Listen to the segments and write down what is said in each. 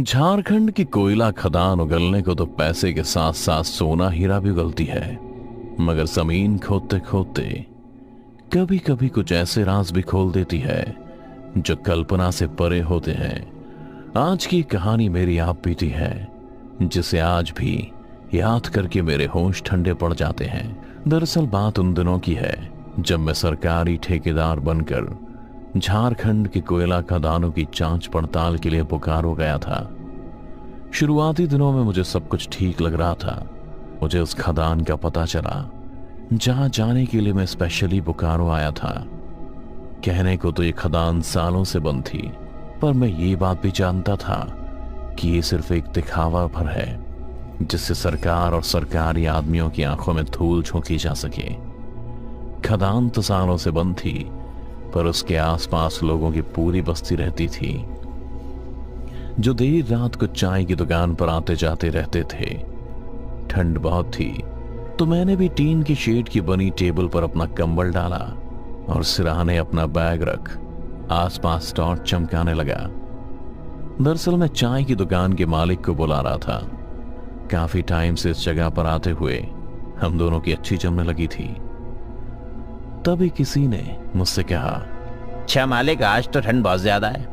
झारखंड की कोयला खदान उगलने को तो पैसे के साथ साथ सोना हीरा भी उगलती है, मगर जमीन खोदते खोदते कभी कभी कुछ ऐसे राज भी खोल देती है जो कल्पना से परे होते हैं। आज की कहानी मेरी आप बीती है, जिसे आज भी याद करके मेरे होश ठंडे पड़ जाते हैं। दरअसल बात उन दिनों की है जब मैं सरकारी ठेकेदार बनकर झारखंड के कोयला खदानों की जांच पड़ताल के लिए बोकारो गया था। शुरुआती दिनों में मुझे सब कुछ ठीक लग रहा था। मुझे उस खदान का पता चला जहां जाने के लिए मैं स्पेशली बोकारो आया था। कहने को तो ये खदान सालों से बंद थी, पर मैं ये बात भी जानता था कि ये सिर्फ एक दिखावा भर है जिससे सरकार और सरकारी आदमियों की आंखों में धूल झोंकी जा सके। खदान तो सालों से बंद थी, पर उसके आसपास लोगों की पूरी बस्ती रहती थी जो देर रात को चाय की दुकान पर आते जाते रहते थे। ठंड बहुत थी तो मैंने भी टीन की शेड की बनी टेबल पर अपना कंबल डाला और सिरहाने अपना बैग रख आसपास टॉर्च चमकाने लगा। दरअसल मैं चाय की दुकान के मालिक को बुला रहा था। काफी टाइम से इस जगह पर आते हुए हम दोनों की अच्छी जमने लगी थी। तभी किसी ने मुझसे कहा, अच्छा मालिक, आज तो ठंड बहुत ज्यादा है,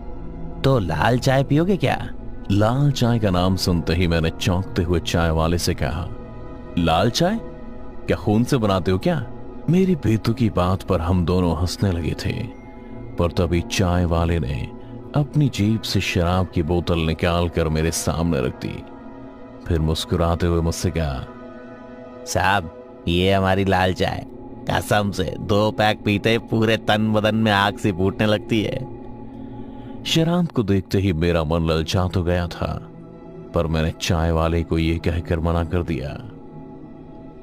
तो लाल चाय पियोगे क्या? लाल चाय का नाम सुनते ही मैंने चौंकते हुए चाय वाले से कहा, लाल चाय? क्या खून से बनाते हो क्या? मेरी बेतुकी बात पर हम दोनों हंसने लगे थे, पर तभी चाय वाले ने अपनी जेब से शराब की बोतल निकाल कर मेरे सामने रख दी। फिर मुस्कुराते हुए मुझसे कहा, साहब, ये हमारी लाल चाय, कसम से 2 पैक पीते पूरे तन बदन में आग सी फूटने लगती है। शराब को देखते ही मेरा मन ललचा तो गया था, पर मैंने चाय वाले को यह कहकर मना कर दिया,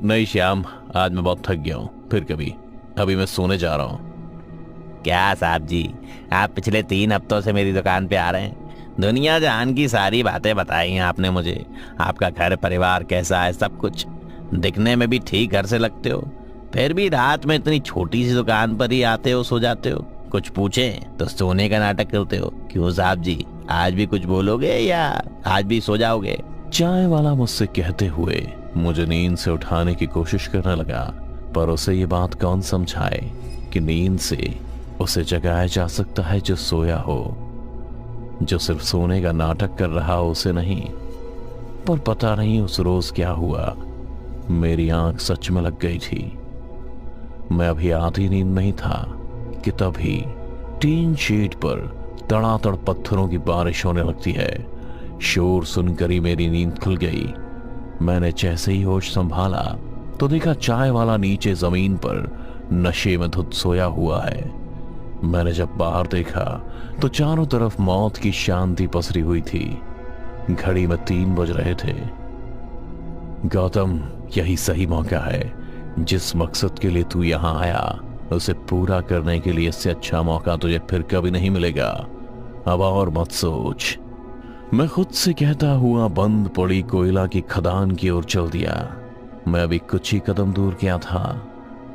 नहीं श्याम, आज मैं बहुत थक गया हूं, फिर कभी, अभी मैं सोने जा रहा हूं। क्या साहब जी, आप पिछले 3 हफ्तों से मेरी दुकान पे आ रहे हैं, दुनिया जहान की सारी बातें बताई हैं आपने मुझे, आपका घर परिवार कैसा है, सब कुछ। दिखने में भी ठीक घर से लगते हो, फिर भी रात में इतनी छोटी सी दुकान पर ही आते हो, सो जाते हो। कुछ पूछें तो सोने का नाटक करते हो। क्यों साहब जी, आज भी कुछ बोलोगे या आज भी सो जाओगे? चाय वाला मुझसे कहते हुए मुझे नींद से उठाने की कोशिश करने लगा, पर उसे ये बात कौन समझाए कि नींद से उसे जगाया जा सकता है जो सोया हो। जो सिर्फ सोने का नाटक कर रहा हो उसे नहीं। पर पता नहीं उस रोज क्या हुआ, मेरी आंख सच में लग गई थी। मैं अभी आधी नींद में ही था कि तभी टीन शीट पर तड़ातड़ पत्थरों की बारिश होने लगती है। शोर सुनकर ही मेरी नींद खुल गई। मैंने जैसे ही होश संभाला तो देखा चाय वाला नीचे जमीन पर नशे में धुत सोया हुआ है। मैंने जब बाहर देखा तो चारों तरफ मौत की शांति पसरी हुई थी। घड़ी में 3 बज रहे थे। गौतम, यही सही मौका है। जिस मकसद के लिए तू यहां आया उसे पूरा करने के लिए इससे अच्छा मौका तुझे फिर कभी नहीं मिलेगा। अब और मत सोच। मैं खुद से कहता हुआ बंद पड़ी कोयला की खदान की ओर चल दिया। मैं अभी कुछ ही कदम दूर गया था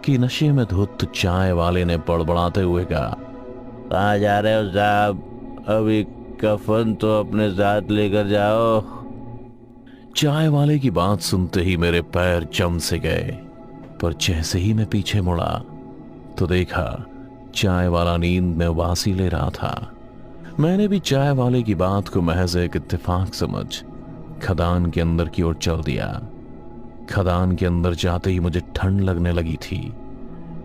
कि नशे में धुत चाय वाले ने बड़बड़ाते हुए कहा, कहाँ जा रहे हो साहब? अभी कफन तो अपने साथ लेकर जाओ। चाय वाले की बात सुनते ही मेरे पैर जम से गए, पर जैसे ही मैं पीछे मुड़ा तो देखा चाय वाला नींद में वासी ले रहा था। मैंने भी चाय वाले की बात को महज एक इत्तेफाक समझ खदान के अंदर की ओर चल दिया। खदान के अंदर जाते ही मुझे ठंड लगने लगी थी।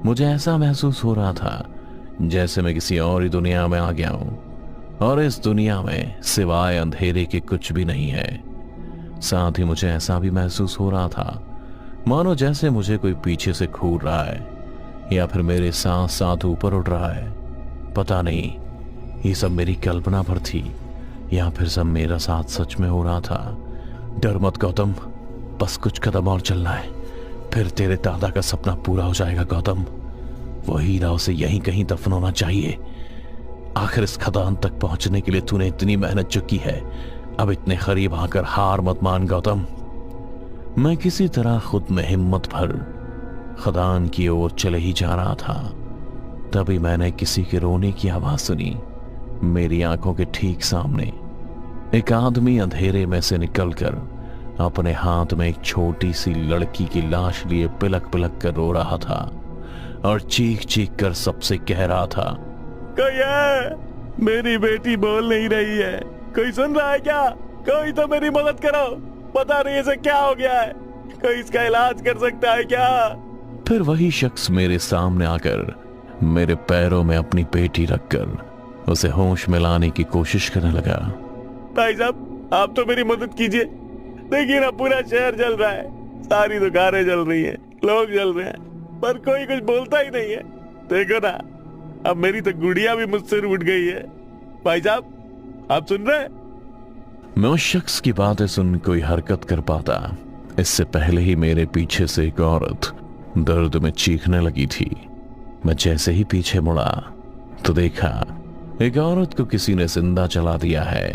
मुझे ऐसा महसूस हो रहा था जैसे मैं किसी और ही दुनिया में आ गया हूं, और इस दुनिया में सिवाय अंधेरे के कुछ भी नहीं है। साथ ही मुझे ऐसा भी महसूस हो रहा था मानो जैसे मुझे कोई पीछे से घूर रहा है या फिर मेरे साथ साथ ऊपर उड़ रहा है। पता नहीं ये सब मेरी कल्पना पर थी या फिर सब मेरा साथ सच में हो रहा था। डर मत गौतम, बस कुछ कदम और चलना है, फिर तेरे दादा का सपना पूरा हो जाएगा। गौतम, वो हीरा उसे यहीं कहीं दफन होना चाहिए। आखिर इस खदान तक पहुंचने के लिए तूने इतनी मेहनत जो की है, अब इतने करीब आकर हार मत मान गौतम। मैं किसी तरह खुद में हिम्मत भर खदान की ओर चले ही जा रहा था। तभी मैंने किसी के रोने की आवाज सुनी। मेरी आंखों के ठीक सामने एक आदमी अंधेरे में से निकलकर अपने हाथ में एक छोटी सी लड़की की लाश लिए पिलक पिलक कर रो रहा था और चीख चीख कर सबसे कह रहा था, कोई है? मेरी बेटी बोल नहीं रही है, कोई सुन रहा है क्या? कोई तो मेरी मदद करो, पता नहीं इसे क्या हो गया है, कोई इसका इलाज कर सकता है क्या? फिर वही शख्स मेरे सामने आकर मेरे पैरों में अपनी पेटी रखकर उसे होश में लाने की कोशिश करने लगा। भाई साहब, आप तो मेरी मदद कीजिए। देखिए ना, पूरा शहर जल रहा है, सारी दुकानें जल रही हैं, लोग जल रहे हैं, पर कोई कुछ बोलता ही नहीं है। देखो ना, अब मेरी तो गुड़िया भी मुझसे रूठ गई है। भाई साहब, आप सुन रहे हैं? मैं उस शख्स की बातें सुन कोई हरकत कर पाता इससे पहले ही मेरे पीछे से एक औरत दर्द में चीखने लगी थी। मैं जैसे ही पीछे मुड़ा तो देखा एक औरत को किसी ने जिंदा जला दिया है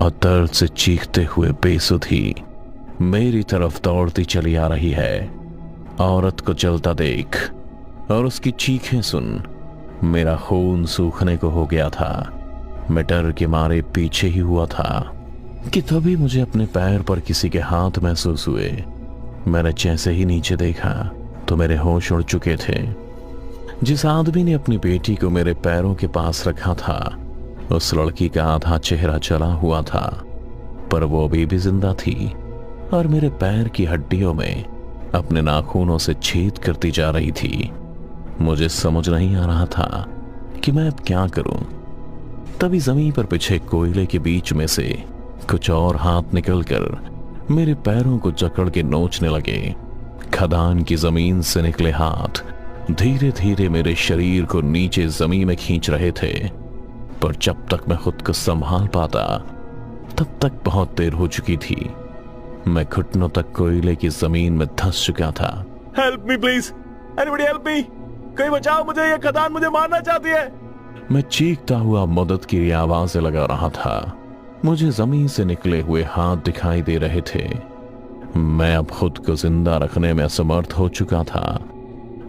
और दर्द से चीखते हुए बेसुध ही मेरी तरफ दौड़ती चली आ रही है। औरत को जलता देख और उसकी चीखें सुन मेरा खून सूखने को हो गया था। मैं डर के मारे पीछे ही हुआ था कि तभी मुझे अपने पैर पर किसी के हाथ महसूस हुए। मैंने जैसे ही नीचे देखा तो मेरे होश उड़ चुके थे। जिस आदमी ने अपनी बेटी को मेरे पैरों के पास रखा था उस लड़की का आधा चेहरा जला हुआ था, पर वो अभी भी जिंदा थी और मेरे पैर की हड्डियों में अपने नाखूनों से छेद करती जा रही थी। मुझे समझ नहीं आ रहा था कि मैं अब क्या करूं। तभी जमीन पर बिछे कोयले के बीच में से कुछ और हाथ निकलकर मेरे पैरों को जकड़ के नोचने लगे। खदान की जमीन से निकले हाथ धीरे धीरे मेरे शरीर को नीचे जमीन में खींच रहे थे, पर जब तक मैं खुद को संभाल पाता तब तक बहुत देर हो चुकी थी। मैं घुटनों तक कोयले की जमीन में धंस चुका था। Help me please, anybody help me, कोई बचाओ मुझे, ये खदान मुझे मारना चाहती है। मैं चीखता हुआ मदद की आवाजें लगा रहा था। मुझे जमीन से निकले हुए हाथ दिखाई दे रहे थे। मैं अब खुद को जिंदा रखने में असमर्थ हो चुका था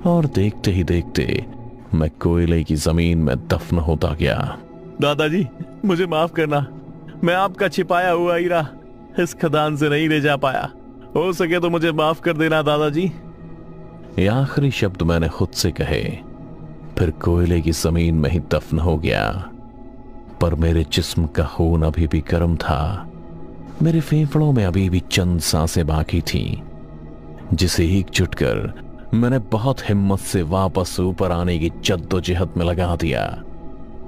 और देखते ही देखते मैं कोयले की जमीन में दफन होता गया। दादाजी, मुझे माफ करना, मैं आपका छिपाया हुआ हीरा इस खदान से नहीं ले जा पाया। हो सके तो मुझे माफ कर देना दादाजी। ये आखिरी शब्द मैंने खुद से कहे, फिर कोयले की जमीन में ही दफन हो गया। पर मेरे जिस्म का खून अभी भी गर्म था। मेरे फेफड़ों में अभी भी चंद सांसें बाकी थीं, जिसे एकजुट कर मैंने बहुत हिम्मत से वापस ऊपर आने की जद्दोजहद में लगा दिया।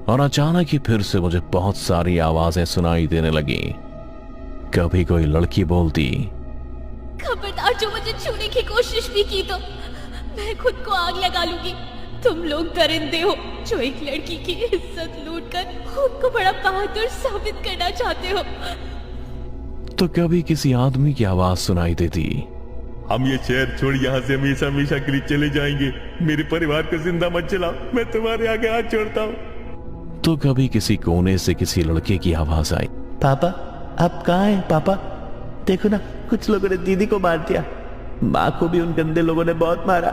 और अचानक ही फिर से मुझे बहुत सारी आवाजें सुनाई देने लगी। कभी कोई लड़की बोलती, खबरदार जो मुझे छूने की कोशिश भी की तो मैं खुद को आग लगा लूंगी। तुम लोग दरिंदे हो जो एक लड़की की इज्जत लूटकर खुद को बड़ा बहादुर साबित करना चाहते हो। तो कभी किसी आदमी की आवाज सुनाई देती, हम ये शहर छोड़ यहाँ से हमेशा हमेशा के लिए चले जाएंगे। मेरे परिवार को जिंदा मत चलाओ, मैं तुम्हारे आगे हाथ जोड़ता हूँ। तो कभी किसी कोने से किसी लड़के की आवाज आई, पापा आप कहाँ हैं? पापा देखो ना, कुछ लोगों ने दीदी को मार दिया, माँ को भी उन गंदे लोगों ने बहुत मारा,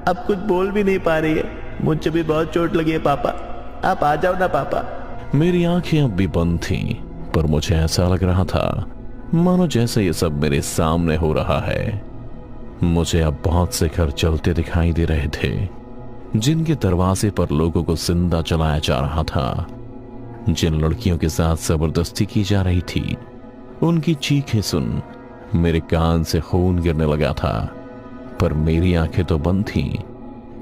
अब कुछ बोल भी नहीं पा रही है, मुझे भी बहुत चोट लगी है पापा, आप आ जाओ ना पापा। मेरी आंखें अब भी बंद थीं, पर मुझे ऐसा लग रहा था मानो जैसे ये सब मेरे सामने हो रहा है। मुझे अब बहुत से घर चलते दिखाई दे रहे थे, जिनके दरवाजे पर लोगों को जिंदा जलाया जा रहा था। जिन लड़कियों के साथ जबरदस्ती की जा रही थी, उनकी चीखें सुन मेरे कान से खून गिरने लगा था, पर मेरी आंखें तो बंद थीं।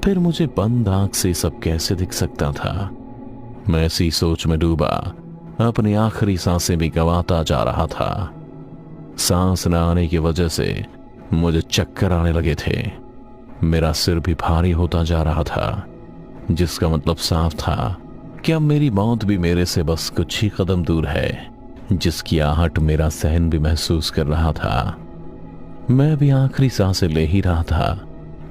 फिर मुझे बंद आंख से सब कैसे दिख सकता था? मैं ऐसी सोच में डूबा, अपनी आखिरी सांसें भी गंवाता जा रहा था। सांस न आने की वजह से मुझे चक्कर आने लगे थे। मेरा सिर भी भारी होता जा रहा था, जिसका मतलब साफ था कि अब मेरी मौत भी मेरे से बस कुछ ही कदम दूर है, जिसकी आहट मेरा सहन भी महसूस कर रहा था। मैं भी आखिरी सांसें ले ही रहा था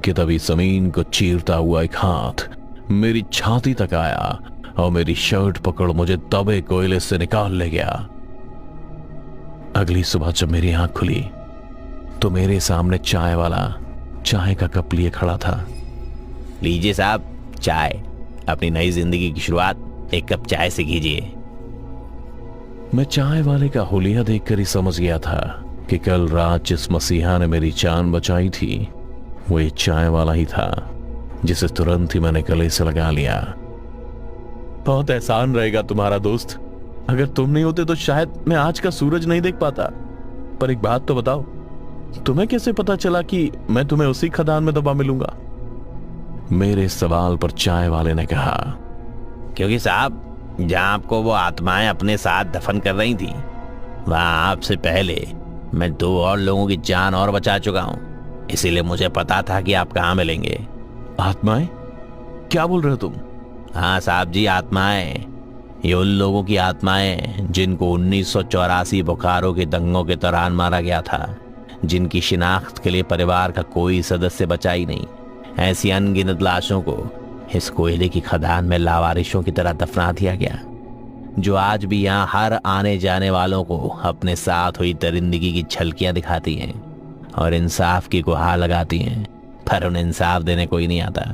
कि तभी जमीन को चीरता हुआ एक हाथ मेरी छाती तक आया और मेरी शर्ट पकड़ मुझे दबे कोयले से निकाल ले गया। अगली सुबह जब मेरी आंख खुली तो मेरे सामने चाय वाला चाय का कप लिए खड़ा था। लीजिए साहब चाय, अपनी नई जिंदगी की शुरुआत एक कप चाय से कीजिए। मैं चाय वाले का हुलिया देखकर ही समझ गया था कि कल रात जिस मसीहा ने मेरी जान बचाई थी वो ये चाय वाला ही था, जिसे तुरंत ही मैंने गले से लगा लिया। बहुत एहसान रहेगा तुम्हारा दोस्त, अगर तुम नहीं होते तो शायद मैं आज का सूरज नहीं देख पाता। पर एक बात तो बताओ, तुम्हें कैसे पता चला कि मैं तुम्हें उसी खदान में दबा मिलूंगा? मेरे सवाल पर चाय वाले ने कहा, क्योंकि साहब जहां आपको वो आत्माएं अपने साथ दफन कर रही थी वहां आपसे पहले मैं 2 और लोगों की जान और बचा चुका हूं, इसीलिए मुझे पता था कि आप कहां मिलेंगे। आत्माएं? क्या बोल रहे हो तुम? हाँ साहब जी, आत्माएं। ये उन लोगों की आत्माएं जिनको 1984 बुखारों के दंगों के दौरान मारा गया था, जिनकी शिनाख्त के लिए परिवार का कोई सदस्य बचा ही नहीं। ऐसी अनगिनत लाशों को इस कोयले की खदान में लावारिशों की तरह दफना दिया गया, जो आज भी यहाँ हर आने जाने वालों को अपने साथ हुई दरिंदगी की झलकियां दिखाती हैं और इंसाफ की गुहार लगाती हैं, पर उन्हें इंसाफ देने कोई नहीं आता।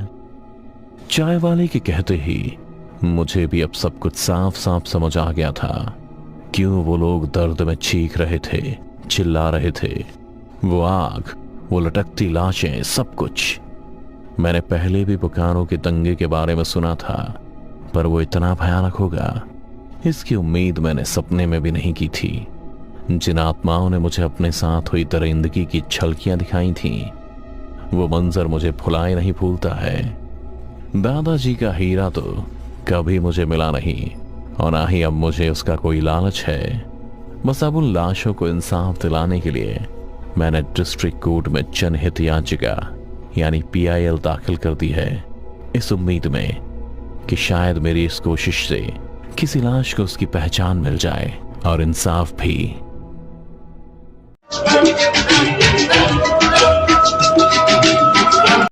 चाय वाले के कहते ही मुझे भी अब सब कुछ साफ साफ समझ आ गया था। क्यों वो लोग दर्द में चीख रहे थे, चिल्ला रहे थे। वो आग, वो लटकती लाशें, सब कुछ। मैंने पहले भी बुखारों के दंगे के बारे में सुना था, पर वो इतना भयानक होगा इसकी उम्मीद मैंने सपने में भी नहीं की थी। जिन आत्माओं ने मुझे अपने साथ हुई दरिंदगी की झलकियां दिखाई थीं, वो मंजर मुझे भुलाए नहीं भूलता है। दादाजी का हीरा तो कभी मुझे मिला नहीं और ना ही अब मुझे उसका कोई लालच है। बस अब उन लाशों को इंसाफ दिलाने के लिए मैंने डिस्ट्रिक्ट कोर्ट में जनहित याचिका यानी PIL दाखिल कर दी है, इस उम्मीद में कि शायद मेरी इस कोशिश से किसी लाश को उसकी पहचान मिल जाए और इंसाफ भी।